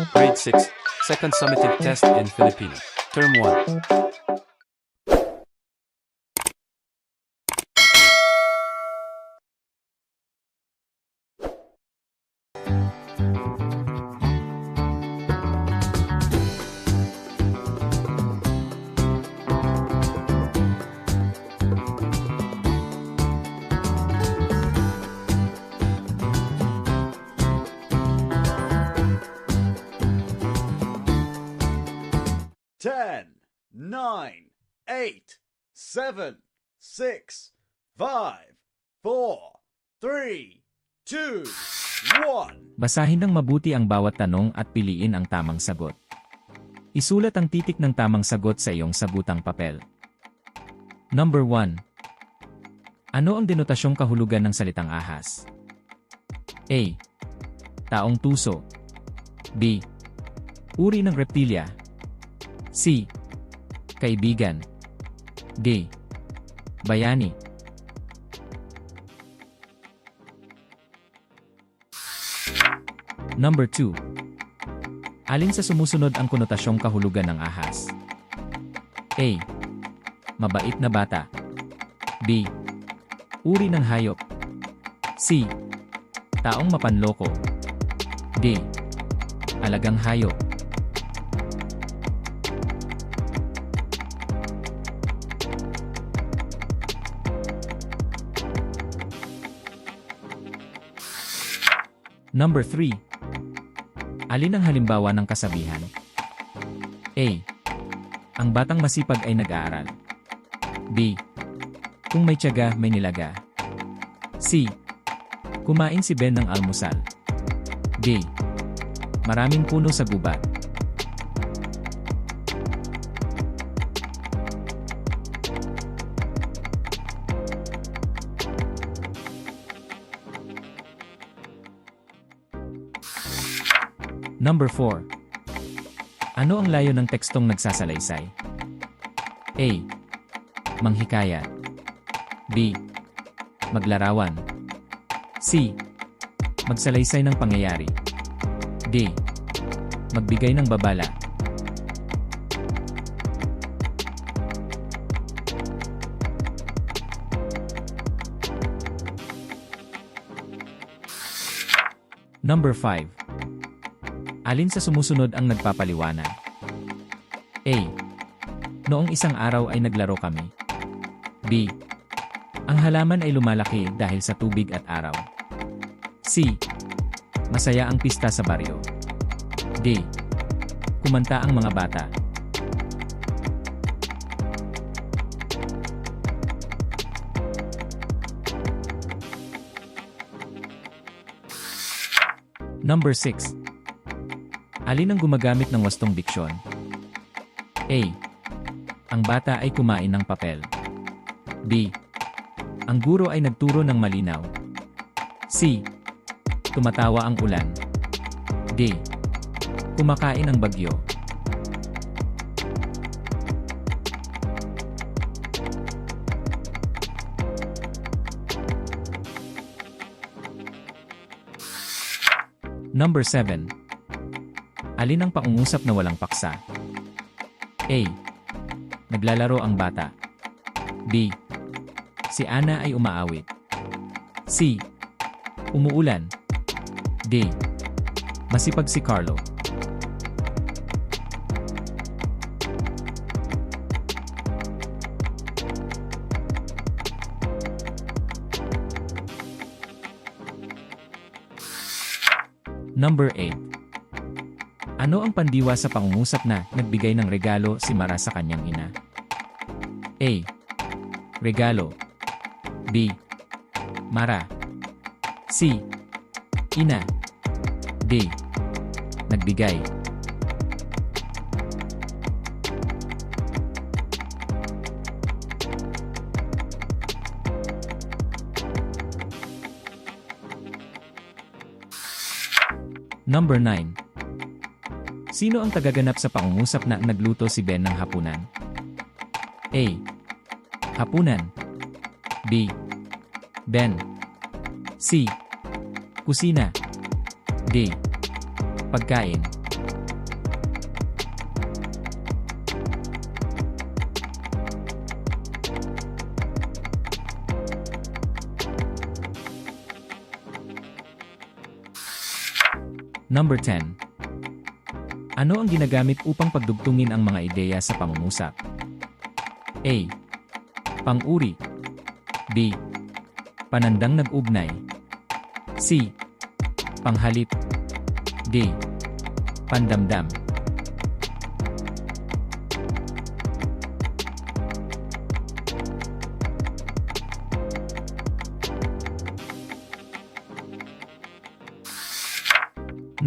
Grade 6, Second Summative Test in Filipino. Term 1. 10, 9, 8, 7, 6, 5, 4, 3, 2, 1. Basahin ng mabuti ang bawat tanong at piliin ang tamang sagot. Isulat ang titik ng tamang sagot sa iyong sabutang papel. Number 1. Ano ang denotasyong kahulugan ng salitang ahas? A. Taong tuso. B. Uri ng reptilya. C. Kaibigan. D. Bayani. Number 2. Alin sa sumusunod ang konotasyong kahulugan ng ahas? A. Mabait na bata. B. Uri ng hayop. C. Taong mapanloko. D. Alagang hayop. Number 3. Alin ang halimbawa ng kasabihan? A. Ang batang masipag ay nag-aaral. B. Kung may tiyaga, may nilaga. C. Kumain si Ben ng almusal. D. Maraming puno sa gubat. Number 4. Ano ang layo ng tekstong nagsasalaysay? A. Manghikayat. B. Maglarawan. C. Magsalaysay ng pangyayari. D. Magbigay ng babala. Number 5. Alin sa sumusunod ang nagpapaliwanag? A. Noong isang araw ay naglaro kami. B. Ang halaman ay lumalaki dahil sa tubig at araw. C. Masaya ang pista sa baryo. D. Kumanta ang mga bata. Number 6. Alin ang gumagamit ng wastong diksyon? A. Ang bata ay kumain ng papel. B. Ang guro ay nagturo ng malinaw. C. Tumatawa ang ulan. D. Kumakain ang bagyo. Number 7. Alin ang pangungusap na walang paksa? A. Naglalaro ang bata. B. Si Ana ay umaawit. C. Umuulan. D. Masipag si Carlo. Number 8. Ano ang pandiwa sa pangungusap na nagbigay ng regalo si Mara sa kanyang ina? A. Regalo. B. Mara. C. Ina. D. Nagbigay. Number 9. Sino ang tagaganap sa pangungusap na nagluto si Ben ng hapunan? A. Hapunan. B. Ben. C. Kusina. D. Pagkain. Number 10. Ano ang ginagamit upang pagdugtungin ang mga ideya sa pangungusap? A. Pang-uri. B. Panandang nag-ugnay. C. Panghalip. D. Pandamdam.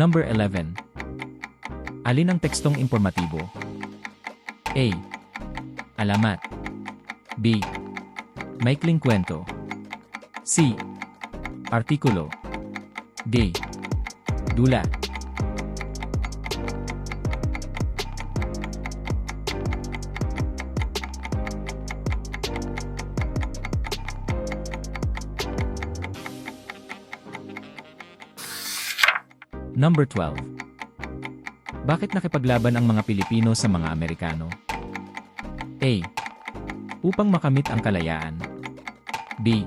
Number 11. Alin ang tekstong impormatibo? A. Alamat. B. Maikling kwento. C. Artikulo. D. Dula. Number 12. Bakit nakipaglaban ang mga Pilipino sa mga Amerikano? A. Upang makamit ang kalayaan. B.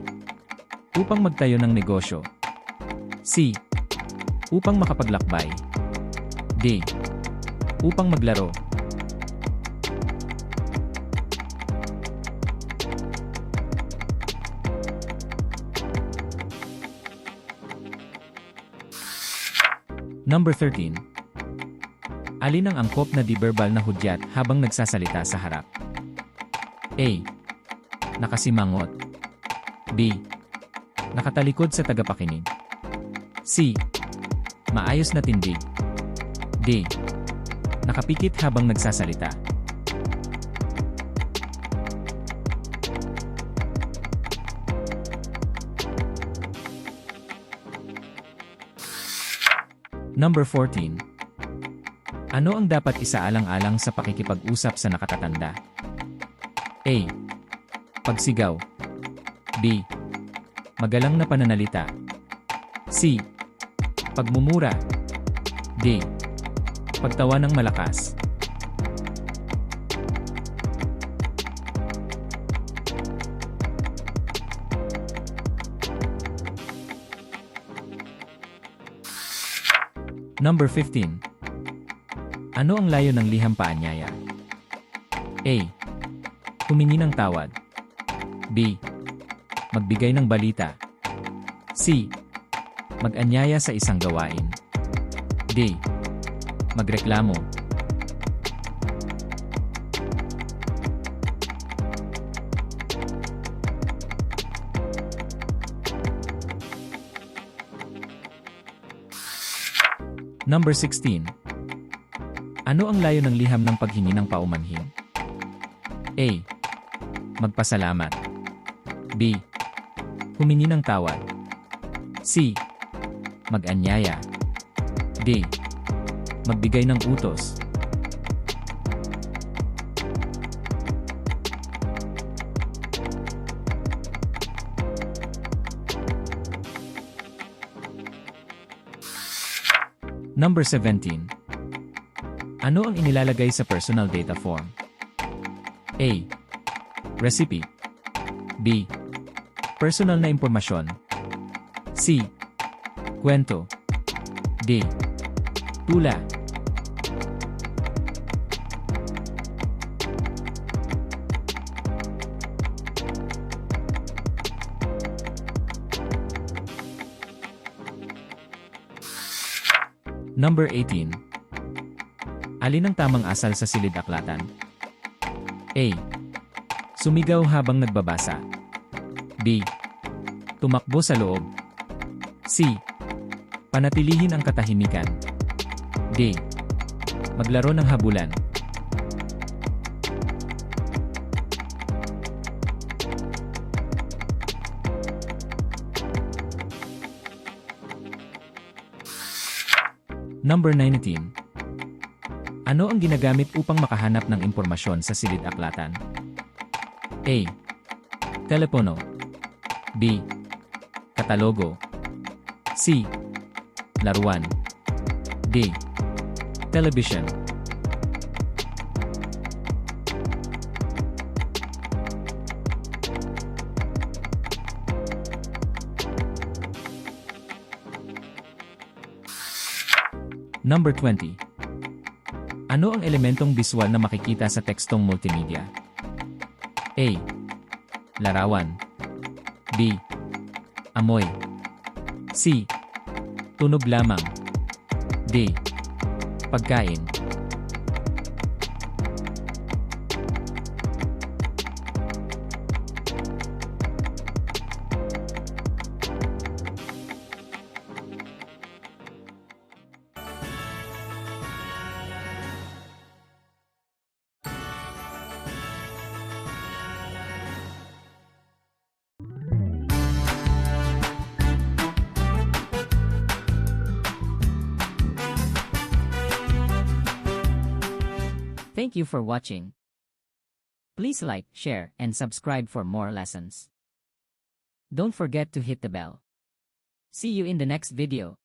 Upang magtayo ng negosyo. C. Upang makapaglakbay. D. Upang maglaro. Number 13. Alin ang angkop na di-verbal na hudyat habang nagsasalita sa harap? A. Nakasimangot. B. Nakatalikod sa tagapakinig. C. Maayos na tindig. D. Nakapikit habang nagsasalita. Number 14. Ano ang dapat isaalang-alang sa pakikipag-usap sa nakatatanda? A. Pagsigaw. B. Magalang na pananalita. C. Pagmumura. D. Pagtawa ng malakas. Number 15. Ano ang layo ng liham paanyaya? A. Humingi ng tawad. B. Magbigay ng balita. C. Mag-anyaya sa isang gawain. D. Magreklamo. Number 16. Ano ang layo ng liham ng paghingi ng paumanhin? A. Magpasalamat. B. Humingi ng tawad. C. Mag-anyaya. D. Magbigay ng utos. Number 17. Ano ang inilalagay sa personal data form? A. Recipe. B. Personal na impormasyon. C. Kwento. D. Tula. Number 18. Alin ang tamang asal sa silid-aklatan? A. Sumigaw habang nagbabasa. B. Tumakbo sa loob. C. Panatilihin ang katahimikan. D. Maglaro ng habulan. Number 19. Ano ang ginagamit upang makahanap ng impormasyon sa silid-aklatan? A. Telepono. B. Katalogo. C. Laruan. D. Television. Number 20. Ano ang elementong biswal na makikita sa tekstong multimedia? A. Larawan. B. Amoy. C. Tunog lamang. D. Pagkain. Thank you for watching. Please like, share, and subscribe for more lessons. Don't forget to hit the bell. See you in the next video.